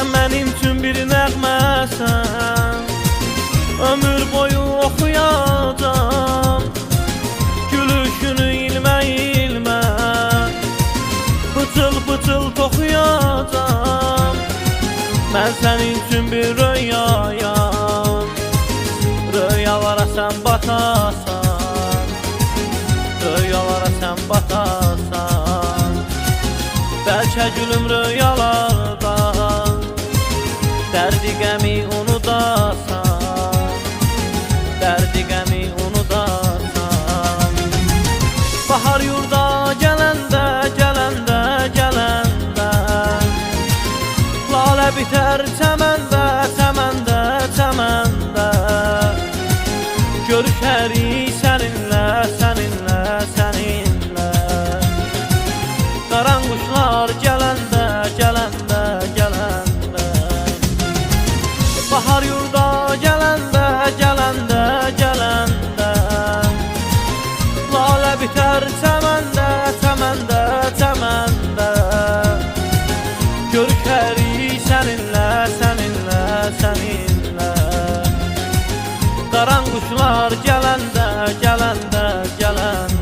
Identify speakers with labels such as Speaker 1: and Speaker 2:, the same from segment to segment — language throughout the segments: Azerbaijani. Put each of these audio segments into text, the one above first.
Speaker 1: Sen benim için bir nəğməsən, ömür boyu oxuyacam. Gülüşünü ilmə ilmə, bıçıl bıçıl toxuyacam. Mən sənin üçün bir rüyayam, rüyalara sən batasan, rüyalara sən batasan. Bəlkə gülüm rüyalarda, dərdi qəmi unudasan, dərdi qəmi unudasan. Bahar yurda gələndə, gələndə, gələndə, lalə bitər çəməndə, çəməndə, çəməndə. Görüşərik səninlə, səninlə, səninlə. Qaranquşlar gələndə, gələndə, gələndə. Bahar yurda gələndə, gələndə, gələndə, lalə bitər çəməndə, çəməndə, çəməndə. Görüşərik səninlə, səninlə, səninlə. Qaranquşlar gələndə, gələndə, gələndə.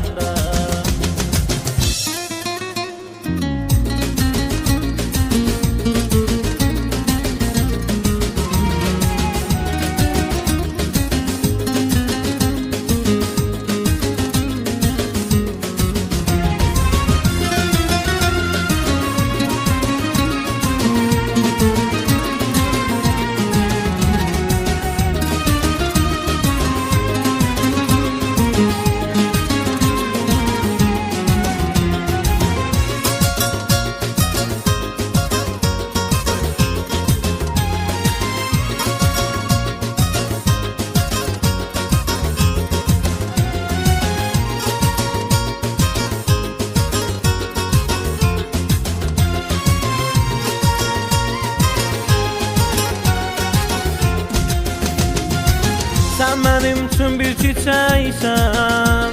Speaker 1: Sən mənim üçün bir çiçəksən,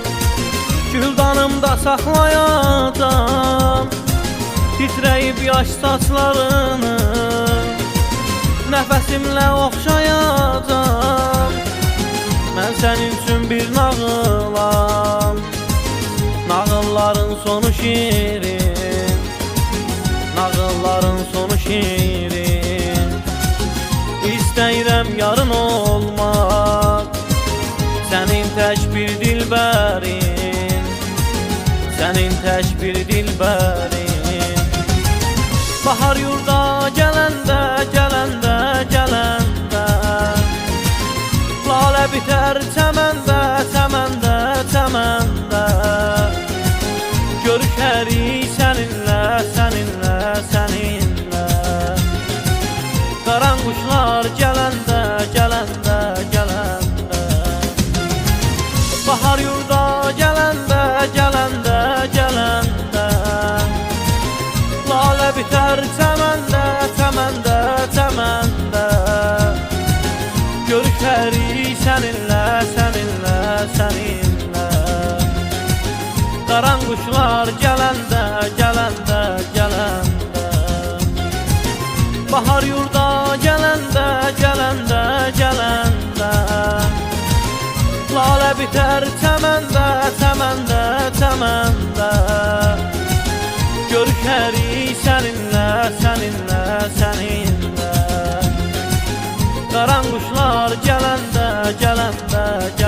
Speaker 1: güldanımda saxlayacam. Titrəyib yaş saçlarını nəfəsimlə oxşayacam. Mən sənin üçün bir nağılam, nağılların sonu şirin, nağılların sonu şirin. İstəyirəm yarın olmaq, sənin tək bir dilbərin, sənin tək bir dilbərin. Bahar yurda gələndə, gələndə, gələndə, lalə bitər çəməndə, çəməndə, çəməndə. Görüşərik səninlə, səninlə, səninlə. Qaranquşlar gələndə, gələndə, gələndə. Bahar yurda gələndə, gələndə, gələndə, lalə bitər çəməndə, çəməndə, çəməndə. Görüşərik səninlə, səninlə, səninlə. Qaranquşlar gələndə, gələndə, gələndə. Bahar yurda gələndə, gələndə, gələndə, lalə bitər çəməndə, çəməndə, çəməndə. Görüşərik səninlə, səninlə, səninlə. Qaranquşlar gələndə, gələndə, gələndə.